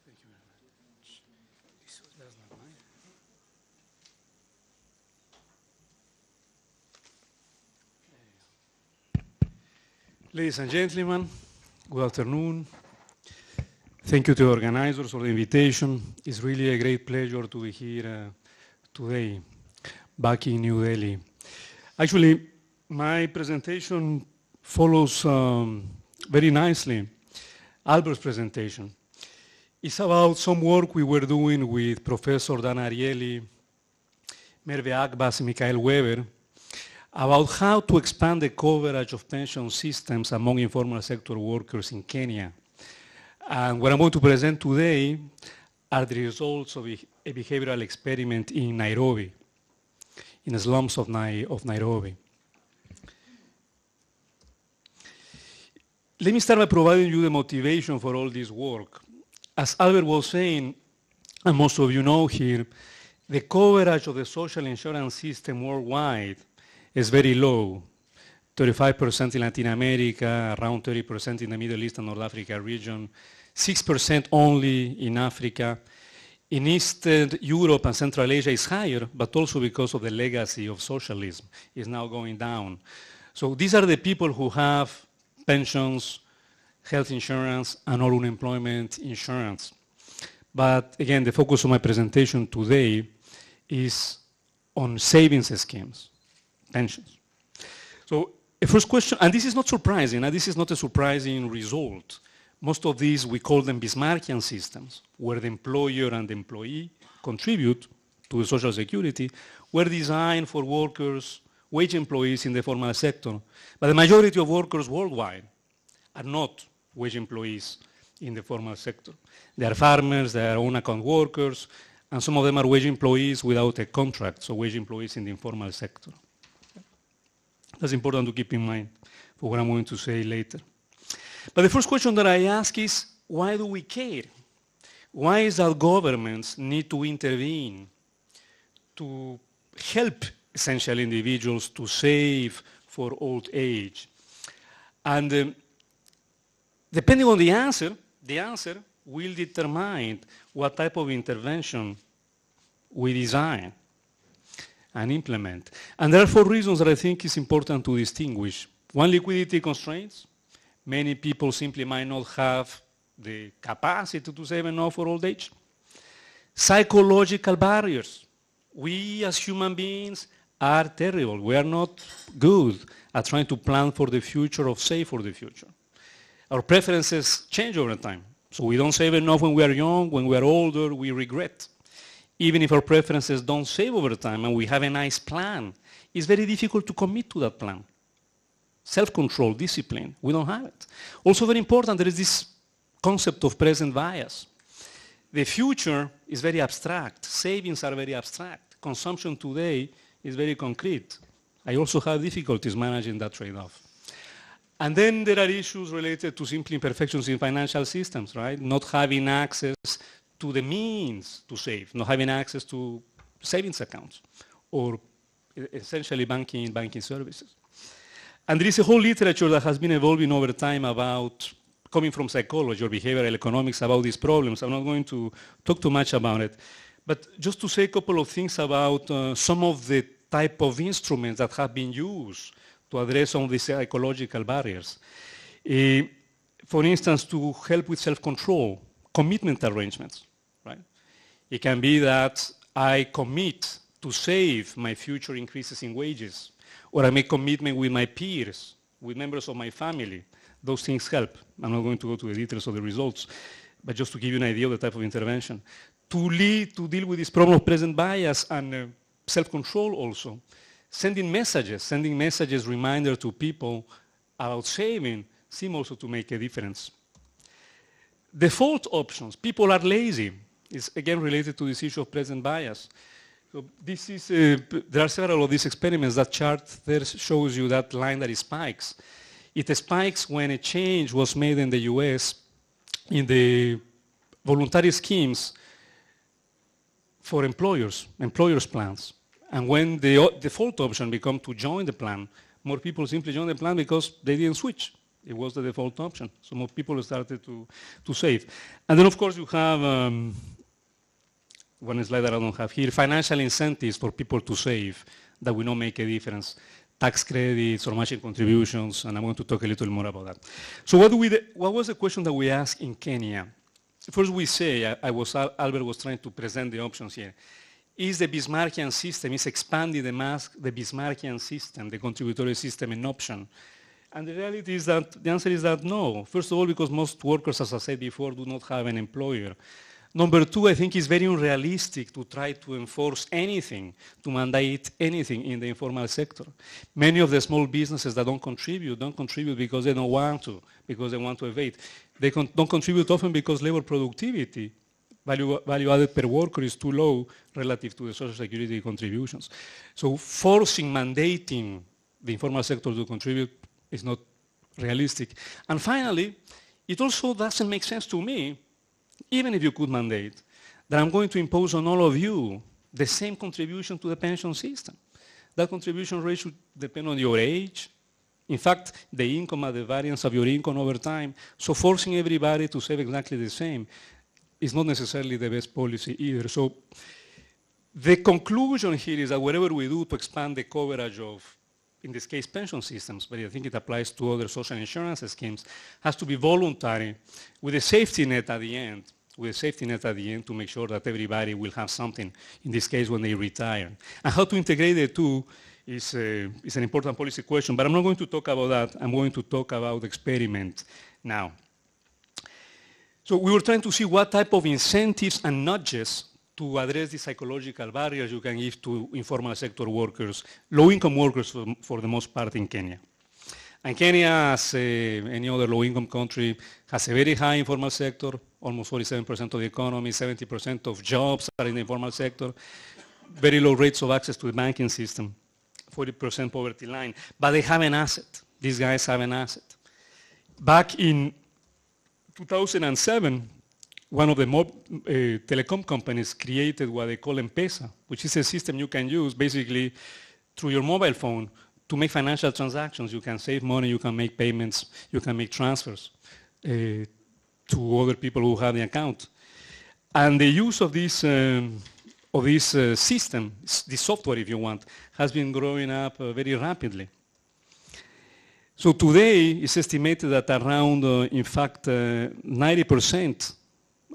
Thank you very much. That's not mine. Ladies and gentlemen, good afternoon. Thank you to the organizers for the invitation. It's really a great pleasure to be here today, back in New Delhi. Actually, my presentation follows very nicely Albert's presentation. It's about some work we were doing with Professor Dan Ariely, Merve Akbas, and Michael Weber about how to expand the coverage of pension systems among informal sector workers in Kenya. And what I'm going to present today are the results of a behavioral experiment in Nairobi, in the slums of Nairobi. Let me start by providing you the motivation for all this work. As Albert was saying, and most of you know here, the coverage of the social insurance system worldwide is very low. 35% in Latin America, around 30% in the Middle East and North Africa region, 6% only in Africa. In Eastern Europe and Central Asia is higher, but also because of the legacy of socialism is now going down. So these are the people who have pensions, health insurance, and all unemployment insurance. But again, the focus of my presentation today is on savings schemes, pensions. So the first question, and this is not surprising, and this is not a surprising result. Most of these, we call them Bismarckian systems, where the employer and the employee contribute to the social security, were designed for workers, wage employees in the formal sector. But the majority of workers worldwide are not wage employees in the formal sector. They are farmers, they are own account workers, and some of them are wage employees without a contract, so wage employees in the informal sector. That's important to keep in mind for what I'm going to say later. But the first question that I ask is, why do we care? Why is that governments need to intervene to help essential individuals to save for old age? And depending on the answer will determine what type of intervention we design and implement. And there are 4 reasons that I think is important to distinguish. One, liquidity constraints. Many people simply might not have the capacity to save enough for old age. Psychological barriers. We as human beings are terrible. We are not good at trying to plan for the future or save for the future. Our preferences change over time. So we don't save enough when we are young. When we are older, we regret. Even if our preferences don't save over time and we have a nice plan, it's very difficult to commit to that plan. Self-control, discipline, we don't have it. Also very important, there is this concept of present bias. The future is very abstract. Savings are very abstract. Consumption today is very concrete. I also have difficulties managing that trade-off. And then there are issues related to simply imperfections in financial systems, right? Not having access to the means to save, not having access to savings accounts, or essentially banking services. And there is a whole literature that has been evolving over time about, coming from psychology or behavioral economics, about these problems. I'm not going to talk too much about it. But just to say a couple of things about some of the type of instruments that have been used to address some of these psychological barriers. For instance, to help with self-control, commitment arrangements, right? It can be that I commit to save my future increases in wages, or I make commitment with my peers, with members of my family. Those things help. I'm not going to go to the details of the results, but just to give you an idea of the type of intervention. To deal with this problem of present bias and self-control also, sending messages, reminder to people about saving seem also to make a difference. Default options, people are lazy, is again related to this issue of present bias. So this is, there are several of these experiments. That chart there shows you that line that it spikes. It spikes when a change was made in the US in the voluntary schemes for employers plans. And when the default option became to join the plan, more people simply joined the plan because they didn't switch. It was the default option. So more people started to save. And then of course you have, one slide that I don't have here, financial incentives for people to save that will not make a difference. Tax credits or matching contributions, and I'm going to talk a little more about that. So what was the question that we asked in Kenya? First we say, Albert was trying to present the options here. Is the Bismarckian system, is expanding the Bismarckian system, the contributory system, an option? And the reality is that, the answer is that no. First of all, because most workers, as I said before, do not have an employer. Number two, I think it's very unrealistic to try to enforce anything, to mandate anything in the informal sector. Many of the small businesses that don't contribute because they don't want to, because they want to evade. They don't contribute often because labor productivity, value added per worker, is too low relative to the social security contributions. So mandating the informal sector to contribute is not realistic. And finally, it also doesn't make sense to me, even if you could mandate, that I'm going to impose on all of you the same contribution to the pension system. That contribution rate should depend on your age, in fact, the income and the variance of your income over time. So forcing everybody to save exactly the same is not necessarily the best policy either. So the conclusion here is that whatever we do to expand the coverage of, in this case, pension systems, but I think it applies to other social insurance schemes, has to be voluntary with a safety net at the end, to make sure that everybody will have something, in this case, when they retire. And how to integrate the two is an important policy question, but I'm not going to talk about that. I'm going to talk about the experiment now. So we were trying to see what type of incentives and nudges to address the psychological barriers you can give to informal sector workers, low-income workers for the most part in Kenya. And Kenya, as any other low-income country, has a very high informal sector, almost 47% of the economy, 70% of jobs are in the informal sector, very low rates of access to the banking system, 40% poverty line, but they have an asset. These guys have an asset. Back in 2007, one of the telecom companies created what they call M-Pesa, which is a system you can use basically through your mobile phone to make financial transactions. You can save money, you can make payments, you can make transfers to other people who have the account. And the use of this system, this software if you want, has been growing up very rapidly. So today it's estimated that around, in fact, 90%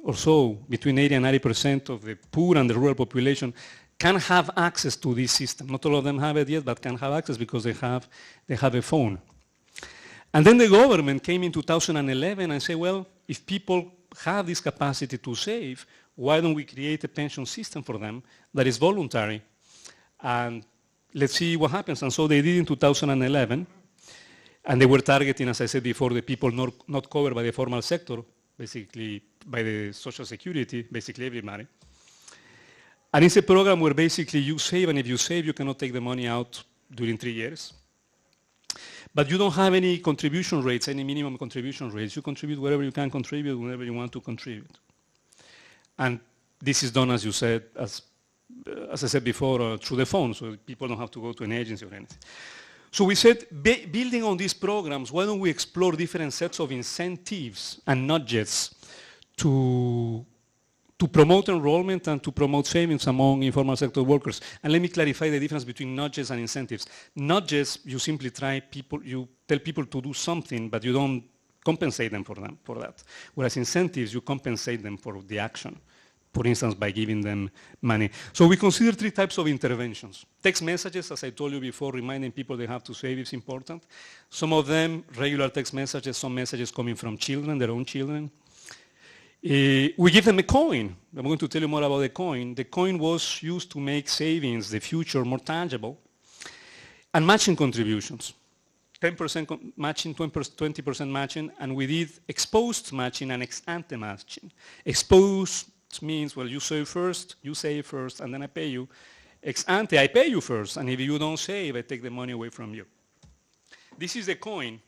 or so, between 80 and 90% of the poor and the rural population can have access to this system. Not all of them have it yet, but can have access because they have a phone. And then the government came in 2011 and said, well, if people have this capacity to save, why don't we create a pension system for them that is voluntary? And let's see what happens. And so they did in 2011. And they were targeting, as I said before, the people not covered by the formal sector, basically by the social security, basically everybody. And it's a program where basically you save, and if you save, you cannot take the money out during 3 years. But you don't have any contribution rates, any minimum contribution rates. You contribute wherever you can contribute, whenever you want to contribute. And this is done, as you said, as I said before, through the phone, so people don't have to go to an agency or anything. So we said, building on these programs, why don't we explore different sets of incentives and nudges to promote enrollment and to promote savings among informal sector workers. And let me clarify the difference between nudges and incentives. Nudges, you simply you tell people to do something, but you don't compensate them for that. Whereas incentives, you compensate them for the action, for instance, by giving them money. So we consider 3 types of interventions. Text messages, as I told you before, reminding people they have to save is important. Some of them, regular text messages, some messages coming from children, their own children. We give them a coin. I'm going to tell you more about the coin. The coin was used to make savings, the future, more tangible. And matching contributions. 10% matching, 20% matching, and we did exposed matching and ex-ante matching. Exposed means, well, you save first, and then I pay you. Ex-ante, I pay you first, and if you don't save, I take the money away from you. This is the coin.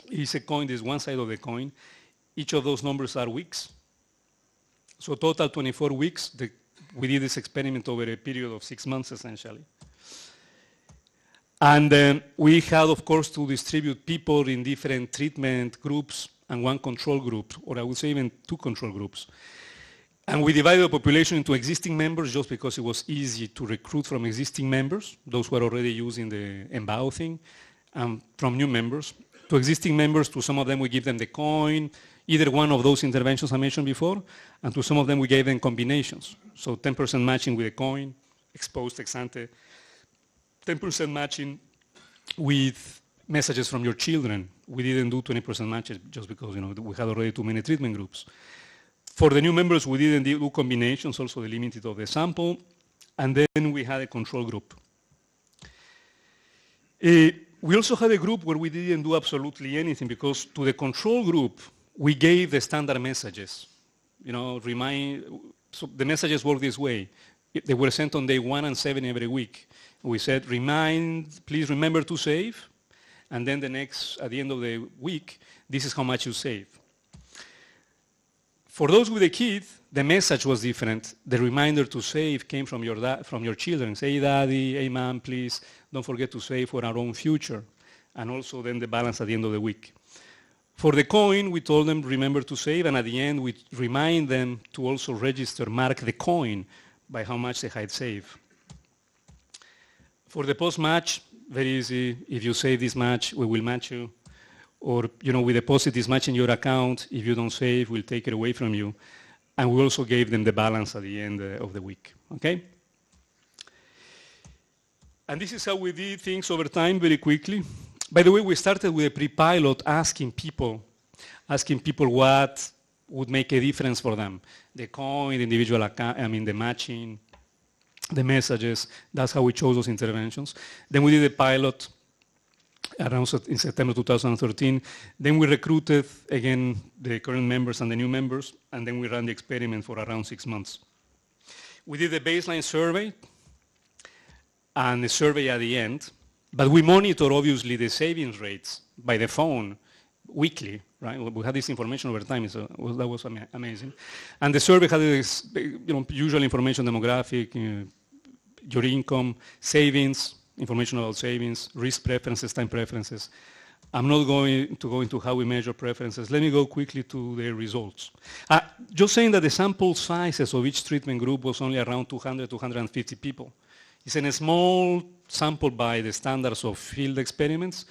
It's a coin, this is one side of the coin. Each of those numbers are weeks. So total 24 weeks. We did this experiment over a period of 6 months, essentially. And we had, of course, to distribute people in different treatment groups and 1 control group, or I would say even 2 control groups. And we divided the population into existing members just because it was easy to recruit from existing members, those who are already using the Embao thing, and from new members. To existing members, to some of them we give them the coin, either one of those interventions I mentioned before, and to some of them we gave them combinations. So 10% matching with a coin, exposed ex-ante, 10% matching with messages from your children. We didn't do 20% matches just because we had already too many treatment groups. For the new members, we didn't do combinations, also the limited of the sample, and then we had a control group. We also had a group where we didn't do absolutely anything because to the control group, we gave the standard messages. So the messages work this way. They were sent on day 1 and 7 every week. We said, please remember to save, and then at the end of the week, this is how much you save. For those with a kid, the message was different. The reminder to save came from your children. Say, Daddy, hey, Mom, please don't forget to save for our own future. And also then the balance at the end of the week. For the coin, we told them, remember to save, and at the end, we remind them to also mark the coin by how much they had saved. For the post-match, very easy. If you save this match, we will match you. Or, we deposit this match in your account. If you don't save, we'll take it away from you. And we also gave them the balance at the end of the week, okay? And this is how we did things over time very quickly. By the way, we started with a pre-pilot asking people what would make a difference for them. The coin, the individual account, the matching, the messages. That's how we chose those interventions. Then we did a pilot around in September 2013. Then we recruited, again, the current members and the new members, and then we ran the experiment for around 6 months. We did a baseline survey and a survey at the end, but we monitor, obviously, the savings rates by the phone weekly, right? We had this information over time, so that was amazing. And the survey had this, usual information, demographic, your income, savings, information about savings, risk preferences, time preferences. I'm not going to go into how we measure preferences. Let me go quickly to the results. Just saying that the sample sizes of each treatment group was only around 200, 250 people. It's a small sample by the standards of field experiments,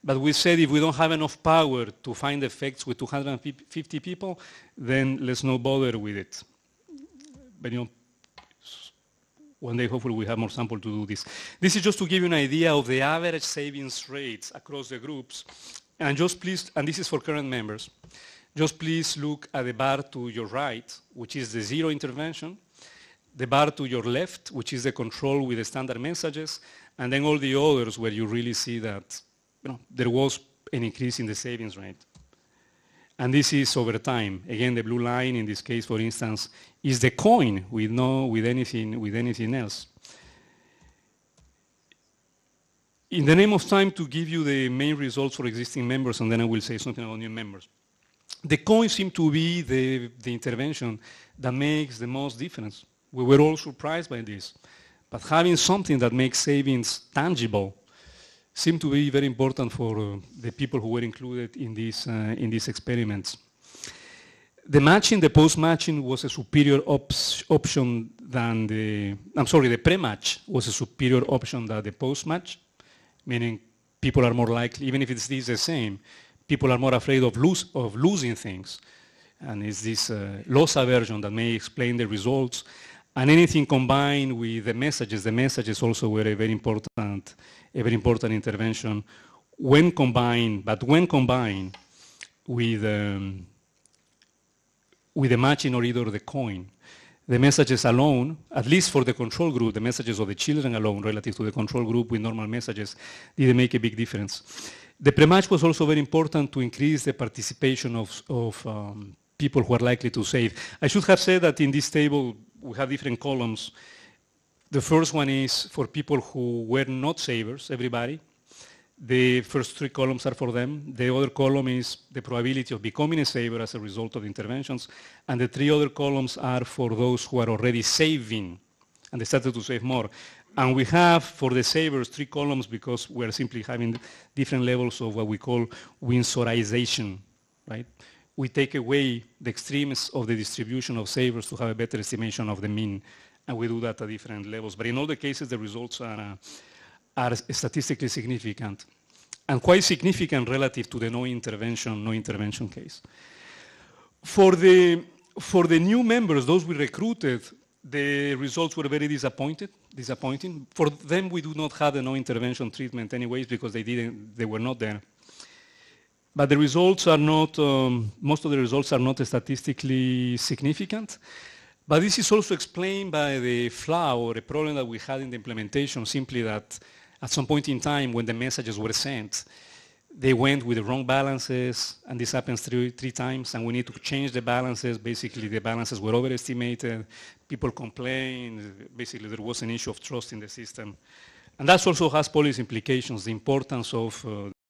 but we said if we don't have enough power to find effects with 250 people, then let's not bother with it. But one day, hopefully, we have more sample to do this. This is just to give you an idea of the average savings rates across the groups. And just please, and this is for current members, just please look at the bar to your right, which is the 0 intervention, the bar to your left, which is the control with the standard messages, and then all the others where you really see that there was an increase in the savings rate. And this is over time. Again, the blue line in this case, for instance, is the coin with anything else. In the name of time, to give you the main results for existing members, and then I will say something about new members. The coin seemed to be the intervention that makes the most difference. We were all surprised by this. But having something that makes savings tangible seemed to be very important for the people who were included in these experiments. The post-matching was a superior option than the pre-match was a superior option than the post-match, meaning people are more likely, even if it's the same, People are more afraid of losing things. And it's this loss aversion that may explain the results. And anything combined with the messages also were a very important intervention when combined with the matching or either the coin. The messages alone, at least for the control group, the messages of the children alone relative to the control group with normal messages didn't make a big difference. The pre-match was also very important to increase the participation of people who are likely to save. I should have said that in this table we have different columns. The first one is for people who were not savers, everybody. The first three columns are for them. The other column is the probability of becoming a saver as a result of interventions. And the three other columns are for those who are already saving and they started to save more. And we have for the savers 3 columns because we are simply having different levels of what we call Windsorization, right? We take away the extremes of the distribution of savers to have a better estimation of the mean, and we do that at different levels. But in all the cases, the results are statistically significant, and quite significant relative to the no intervention case. For the new members, those we recruited, the results were very disappointing. For them, we do not have the no intervention treatment anyways because they were not there. But the results are not, most of the results are not statistically significant. But this is also explained by the flaw or a problem that we had in the implementation, simply that at some point in time when the messages were sent, they went with the wrong balances, and this happens three times, and we need to change the balances. Basically, the balances were overestimated. People complained. Basically, there was an issue of trust in the system. And that also has policy implications, the importance of